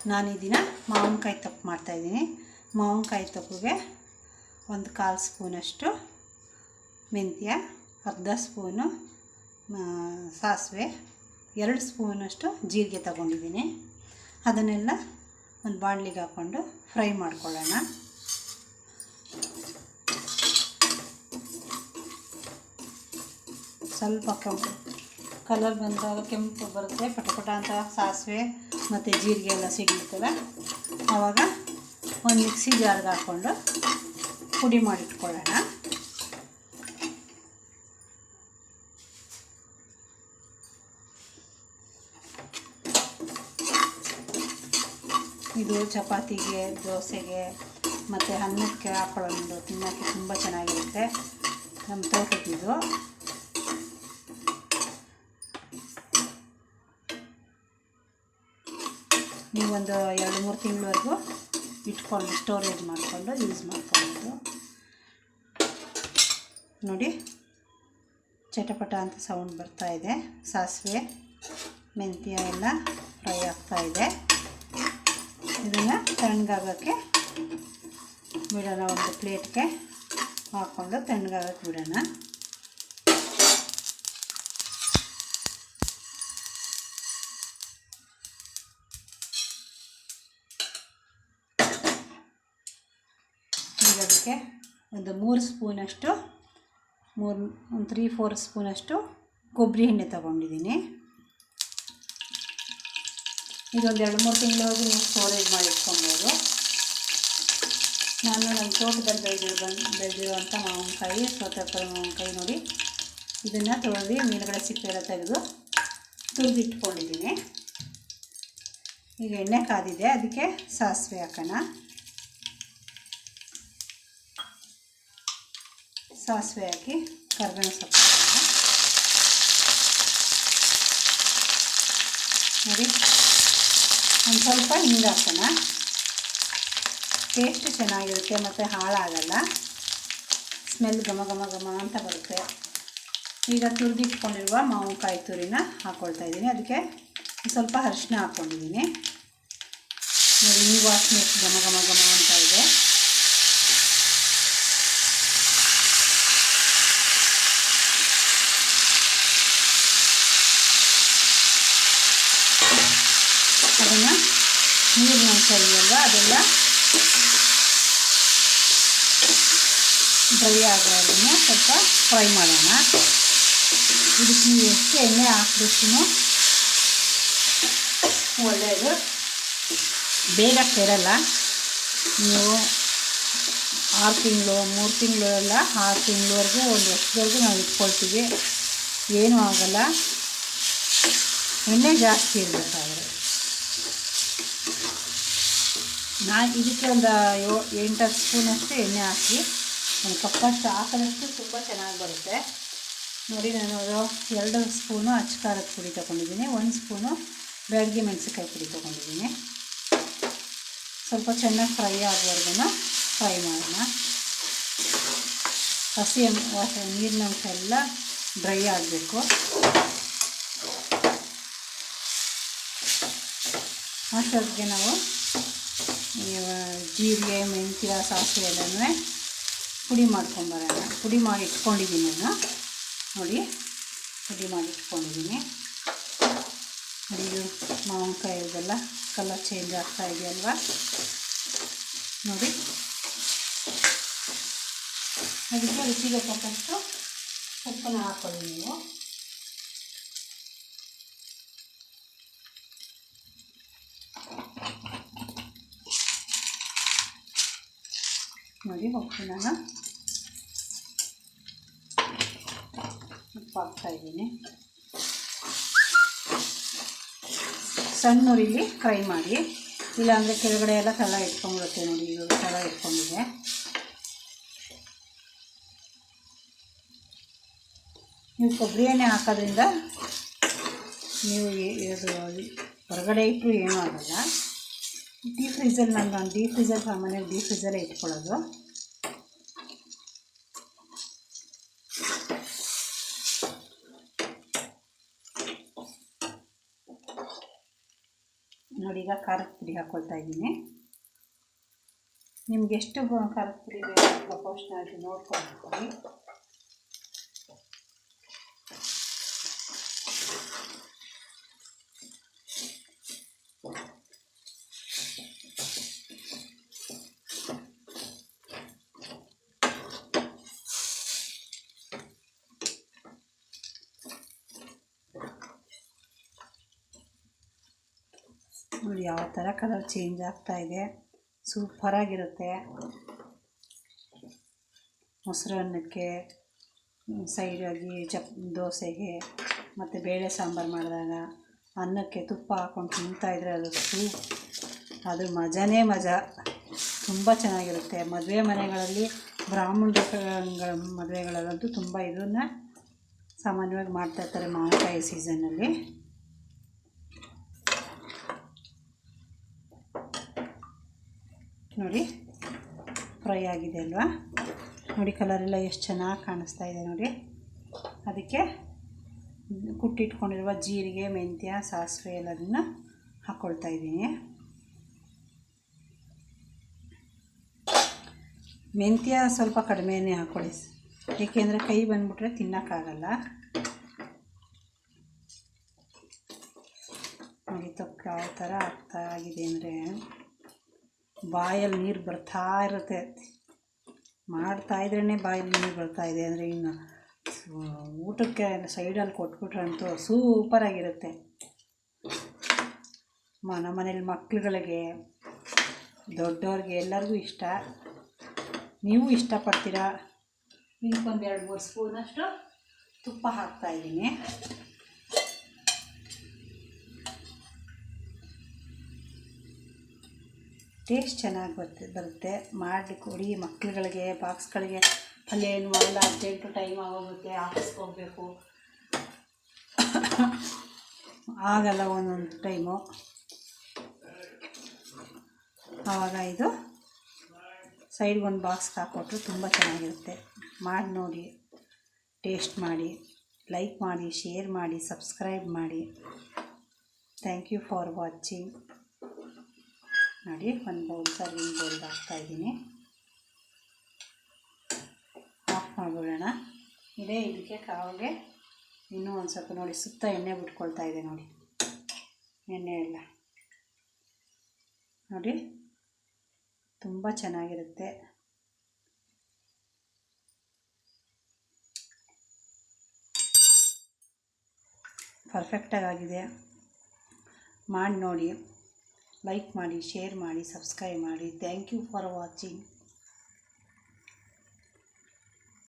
ನಾನು ಈ ದಿನ ಮಾವಿನಕಾಯಿ ತೊಪ್ಪು ಮಾಡ್ತಾಯಿದ್ದೀನಿ. ಮಾವಿನಕಾಯಿ ತೊಪ್ಪಿಗೆ 1/4 ಸ್ಪೂನಷ್ಟು ಮೆಂತ್ಯ, ಅರ್ಧ ಸ್ಪೂನು ಸಾಸಿವೆ, 2 ಸ್ಪೂನಷ್ಟು ಜೀರಿಗೆ ತಗೊಂಡಿದ್ದೀನಿ. ಅದನ್ನೆಲ್ಲ ಒಂದು ಬಾಣಲಿಗೆ ಹಾಕ್ಕೊಂಡು ಫ್ರೈ ಮಾಡ್ಕೊಳ್ಳೋಣ. ಸ್ವಲ್ಪ ಕೆಂಪು ಕಲರ್ ಬಂದಾಗ ಕೆಂಪು ಬರುತ್ತೆ, ಪಟ ಅಂತ ಸಾಸಿವೆ ಮತ್ತು ಜೀರಿಗೆ ಎಲ್ಲ ಸಿಡಿತವೆ. ಆವಾಗ ಒಂದು ಮಿಕ್ಸಿ ಜಾರ್ಗೆ ಹಾಕ್ಕೊಂಡು ಪುಡಿ ಮಾಡಿಟ್ಕೊಳ್ಳೋಣ. ಇದು ಚಪಾತಿಗೆ, ದೋಸೆಗೆ ಮತ್ತು ಅನ್ನಕ್ಕೆ ಹಾಕ್ಕೊಳ್ಳೋದು ತಿನ್ನೋಕ್ಕೆ ತುಂಬ ಚೆನ್ನಾಗಿರುತ್ತೆ. ನಮ್ಮ ತೋಟಕ್ಕಿದು. ನೀವೊಂದು 2-3 ತಿಂಗಳವರೆಗೂ ಇಟ್ಕೊಂಡು ಸ್ಟೋರೇಜ್ ಮಾಡಿಕೊಂಡು ಯೂಸ್ ಮಾಡ್ಕೊಬೋದು. ನೋಡಿ, ಚಟಪಟ ಅಂತ ಸೌಂಡ್ ಬರ್ತಾಯಿದೆ. ಸಾಸಿವೆ ಮೆಂತ್ಯ ಎಲ್ಲ ಫ್ರೈ ಆಗ್ತಾಯಿದೆ. ಇದನ್ನು ತಣ್ಣಗಾಗೋಕ್ಕೆ ಬಿಡೋಣ. ಒಂದು ಪ್ಲೇಟ್ಗೆ ಹಾಕ್ಕೊಂಡು ತಣ್ಣಗಾಗೋಕ್ಕೆ ಬಿಡೋಣ. ಅದಕ್ಕೆ ಒಂದು 3 ಸ್ಪೂನಷ್ಟು 3-4 ಸ್ಪೂನಷ್ಟು ಕೊಬ್ಬರಿ ಎಣ್ಣೆ ತೊಗೊಂಡಿದ್ದೀನಿ. ಇದೊಂದು 2-3 ತಿಂಗಳವರೆಗೂ ನೀವು ಸ್ಟೋರೇಜ್ ಮಾಡಿ ಇಟ್ಕೊಬೋದು. ನಾನು ನಮ್ಮ ತೋಟದಲ್ಲಿ ಬೆಳೆದಿರುವಂಥ ಮಾವಿನಕಾಯಿ, ಸೌತೆಕಾಯಿ ಮಾವಿನಕಾಯಿ ನೋಡಿ, ಇದನ್ನು ತೊಳೆದು ಮೇಲ್ಗಡೆ ಸಿಪ್ಪೆಲ್ಲ ತೆಗೆದು ತುರಿದಿಟ್ಕೊಂಡಿದ್ದೀನಿ. ಈಗ ಎಣ್ಣೆ ಕಾದಿದೆ, ಅದಕ್ಕೆ ಸಾಸಿವೆ ಹಾಕೋಣ. ಸಾಸಿವೆ ಹಾಕಿ ಕರಿಬೇವಿನ ಸೊಪ್ಪು ನೋಡಿ, ಒಂದು ಸ್ವಲ್ಪ ಹಿಂಗೆ ಹಾಕೋಣ. ಟೇಸ್ಟ್ ಚೆನ್ನಾಗಿರುತ್ತೆ ಮತ್ತು ಹಾಳಾಗಲ್ಲ. ಸ್ಮೆಲ್ ಘಮ ಘಮ ಘಮ ಅಂತ ಬರುತ್ತೆ. ಈಗ ತುರಿದಿಟ್ಕೊಂಡಿರುವ ಮಾವಿನಕಾಯಿ ತುರಿನ ಹಾಕ್ಕೊಳ್ತಾಯಿದ್ದೀನಿ. ಅದಕ್ಕೆ ಸ್ವಲ್ಪ ಅರಿಶಿನ ಹಾಕ್ಕೊಂಡಿದ್ದೀನಿ. ನೋಡಿ, ಈ ವಾಸನೆ ಘಮ ಘಮ ಘಮ ಅಂತ ಇದೆ. ಅದನ್ನು ನೀರಿನ ಅಂಶ ಇದೆಯಲ್ವ, ಅದೆಲ್ಲ ಡ್ರೈ ಆಗೋದನ್ನು ಸ್ವಲ್ಪ ಫ್ರೈ ಮಾಡೋಣ. ಇದಕ್ಕೆ ನೀವು ಎಷ್ಟು ಎಣ್ಣೆ ಹಾಕಿದಷ್ಟು ಒಳ್ಳೆಯದು. ಬೇಗ ಕೆಡಲ್ಲ. ನೀವು 6 ತಿಂಗಳು 3 ತಿಂಗಳು ಎಲ್ಲ 6 ತಿಂಗಳವರೆಗೂ, ಒಂದು ವರ್ಷದವರೆಗೂ ನಾವು ಇಟ್ಕೊಳ್ತೀವಿ, ಏನೂ ಆಗಲ್ಲ. ಎಣ್ಣೆ ಜಾಸ್ತಿ ಇರಬೇಕಾದ್ರೆ ಇದಕ್ಕೆ ಒಂದು 8-10 ಸ್ಪೂನಷ್ಟು ಎಣ್ಣೆ ಹಾಕಿ, ಒಂದು ಕಪ್ಪಷ್ಟು ಹಾಕಿದಷ್ಟು ತುಂಬ ಚೆನ್ನಾಗಿ ಬರುತ್ತೆ. ನೋಡಿ, ನಾನು 2 ಸ್ಪೂನು ಅಚ್ಚಕಾರದ ಪುಡಿ ತೊಗೊಂಡಿದ್ದೀನಿ, 1 ಸ್ಪೂನು ಬ್ಯಾಡಗಿ ಮೆಣಸಿನ್ಕಾಯಿ ಪುಡಿ ತೊಗೊಂಡಿದ್ದೀನಿ. ಸ್ವಲ್ಪ ಚೆನ್ನಾಗಿ ಫ್ರೈ ಆಗೋವರೆಗೂ ಫ್ರೈ ಮಾಡೋಣ. ಹಸಿ ನೀರಿನ ಅಂಶ ಎಲ್ಲ ಡ್ರೈ ಆಗಬೇಕು. ಅಷ್ಟೊತ್ತಿಗೆ ನಾವು ಜೀರಿಗೆ, ಮೆಂತ್ಯ, ಸಾಸಿವೆ ಎಲ್ಲನೂ ಪುಡಿ ಮಾಡ್ಕೊಂಬರೋಣ. ಪುಡಿ ಮಾಡಿ ಇಟ್ಕೊಂಡಿದ್ದೀನಿ ನಾನು. ನೋಡಿ, ಪುಡಿ ಮಾಡಿ ಇಟ್ಕೊಂಡಿದ್ದೀನಿ. ನೋಡಿ, ಇದು ಮಾವಿನಕಾಯಿದೆಲ್ಲ ಕಲರ್ ಚೇಂಜ್ ಆಗ್ತಾ ಇದೆಯಲ್ವ. ನೋಡಿ, ಅದಕ್ಕೆ ರುಚಿಗೆ ತಕ್ಕಷ್ಟು ಉಪ್ಪನ್ನು ಹಾಕ್ಕೊಳ್ಳಿ ನೀವು. ನೋಡಿ, ಉಪ್ಪನ್ನು ಉಪ್ಪು ಹಾಕ್ತಾಯಿದ್ದೀನಿ. ಸಣ್ಣ ಉರಿಲಿ ಫ್ರೈ ಮಾಡಿ, ಇಲ್ಲಾಂದರೆ ಕೆಳಗಡೆ ಎಲ್ಲ ತಳ ಇಟ್ಕೊಂಡ್ಬಿಡುತ್ತೆ. ನೋಡಿ, ಇದು ತಳ ಇಟ್ಕೊಂಡಿದೆ. ನೀವು ಕೊಬ್ಬರಿ ಎಣ್ಣೆ ಹಾಕೋದ್ರಿಂದ ನೀವು ಇದು ಹೊರಗಡೆ ಇಟ್ಟರು ಏನೂ ಆಗೋಲ್ಲ. ಡೀಪ್ ಫ್ರೀಜಲ್ಲಿ ನಾನು ಡೀಪ್ ಫ್ರೀಜರ್ ಸಾಮಾನ್ಯವಾಗಿ ಡೀಪ್ ಫ್ರೀಜರೇ ಇಟ್ಕೊಳ್ಳೋದು. ನೋಡಿ ಈಗ ಖಾರದ ಪುಡಿ ಹಾಕ್ಕೊಳ್ತಾ ಇದ್ದೀನಿ. ನಿಮ್ಗೆ ಎಷ್ಟು ಖಾರದ ಪುಡಿ ಬೇಕು ಪ್ರಪೋರ್ಷನಾಗಿ ನೋಡ್ಕೊಂಡು. ನೋಡಿ ಯಾವ ಥರ ಕಲರ್ ಚೇಂಜ್ ಆಗ್ತಾಯಿದೆ, ಸೂಪರಾಗಿರುತ್ತೆ. ಮೊಸರನ್ನಕ್ಕೆ, ಸೈಡಾಗಿ ದೋಸೆಗೆ ಮತ್ತು ಬೇಳೆ ಸಾಂಬಾರು ಮಾಡಿದಾಗ ಅನ್ನಕ್ಕೆ ತುಪ್ಪ ಹಾಕ್ಕೊಂಡು ತಿಂತಾಯಿದ್ರೆ ಅದ್ರ ಮಜಾನೇ ಮಜಾ. ತುಂಬ ಚೆನ್ನಾಗಿರುತ್ತೆ. ಮದುವೆ ಮನೆಗಳಲ್ಲಿ ಬ್ರಾಹ್ಮಣಗಳ ಮದುವೆಗಳಲ್ಲಂತೂ ತುಂಬ ಇದನ್ನು ಸಾಮಾನ್ಯವಾಗಿ ಮಾಡ್ತಾಯಿರ್ತಾರೆ ಮಾವಿನಕಾಯಿ ಸೀಸನ್ನಲ್ಲಿ. ನೋಡಿ ಫ್ರೈ ಆಗಿದೆ ಅಲ್ವಾ? ನೋಡಿ ಕಲರೆಲ್ಲ ಎಷ್ಟು ಚೆನ್ನಾಗಿ ಕಾಣಿಸ್ತಾ ಇದೆ ನೋಡಿ. ಅದಕ್ಕೆ ಕುಟ್ಟಿಟ್ಕೊಂಡಿರುವ ಜೀರಿಗೆ, ಮೆಂತ್ಯ, ಸಾಸಿವೆ ಎಲ್ಲದನ್ನು ಹಾಕ್ಕೊಳ್ತಾ ಇದ್ದೀನಿ. ಮೆಂತ್ಯ ಸ್ವಲ್ಪ ಕಡಿಮೆನೇ ಹಾಕ್ಕೊಳ್ಳಿ, ಏಕೆಂದರೆ ಕೈ ಬಂದುಬಿಟ್ರೆ ತಿನ್ನೋಕ್ಕಾಗಲ್ಲ. ನೋಡಿ ತೊಕ್ಕ ಯಾವ ಥರ ಆಗಿದೆ ಅಂದರೆ ಬಾಯಲ್ಲಿ ನೀರು ಬರ್ತಾ ಇರುತ್ತೆ. ಮಾಡ್ತಾಯಿದ್ರೇ ಬಾಯಲ್ಲಿ ನೀರು ಬರ್ತಾಯಿದೆ ಅಂದರೆ ಇನ್ನು ಊಟಕ್ಕೆ ಸೈಡಲ್ಲಿ ಕೊಟ್ಬಿಟ್ರಂತೂ ಸೂಪರಾಗಿರುತ್ತೆ. ನಮ್ಮ ಮನೇಲಿ ಮಕ್ಳುಗಳಿಗೆ, ದೊಡ್ಡವ್ರಿಗೆ ಎಲ್ಲರಿಗೂ ಇಷ್ಟ. ನೀವು ಇಷ್ಟಪಡ್ತೀರಾ. ಇದಕ್ಕೊಂದು 2-3 ಸ್ಪೂನಷ್ಟು ತುಪ್ಪ ಹಾಕ್ತಾಯಿದ್ದೀನಿ. ಟೇಸ್ಟ್ ಚೆನ್ನಾಗಿ ಬರುತ್ತೆ. ಮಾಡಿ ಕೊಡಿ ಮಕ್ಕಳುಗಳಿಗೆ, ಬಾಕ್ಸ್ಗಳಿಗೆ. ಪಲ್ಯ ಏನು ಮಾಡಲ್ಲ, ಅರ್ಜೆಂಟು ಟೈಮ್ ಆಗೋಗುತ್ತೆ, ಆಫೀಸ್ಗೆ ಹೋಗಬೇಕು, ಆಗಲ್ಲ ಒಂದೊಂದು ಟೈಮು. ಆವಾಗ ಇದು ಸೈಡ್ಗೆ ಒಂದು ಬಾಕ್ಸ್ಗೆ ಹಾಕ್ಕೊಟ್ರು ತುಂಬ ಚೆನ್ನಾಗಿರುತ್ತೆ. ಮಾಡಿ ನೋಡಿ, ಟೇಸ್ಟ್ ಮಾಡಿ, ಲೈಕ್ ಮಾಡಿ, ಶೇರ್ ಮಾಡಿ, ಸಬ್ಸ್ಕ್ರೈಬ್ ಮಾಡಿ. Thank you for watching. ನೋಡಿ ಒಂದು ಬೌಲ್ ಸರ್ವಿಂಗ್ ಬೌಲ್ಗೆ ಹಾಕ್ತಾಯಿದ್ದೀನಿ. ಆಫ್ ಮಾಡಿಬಿಡೋಣ. ಇದಕ್ಕೆ ಕಾವಿಗೆ ಇನ್ನೂ ಒಂದು ಸ್ವಲ್ಪ ನೋಡಿ ಸುತ್ತ ಎಣ್ಣೆ ಬಿಟ್ಕೊಳ್ತಾ ಇದೆ ನೋಡಿ, ಎಣ್ಣೆ ಎಲ್ಲ ನೋಡಿ ತುಂಬ ಚೆನ್ನಾಗಿರುತ್ತೆ. ಪರ್ಫೆಕ್ಟಾಗಿದೆ. ಮಾಡಿ ನೋಡಿ, ಲೈಕ್ ಮಾಡಿ, ಶೇರ್ ಮಾಡಿ, ಸಬ್ಸ್ಕ್ರೈಬ್ ಮಾಡಿ. Thank you for watching.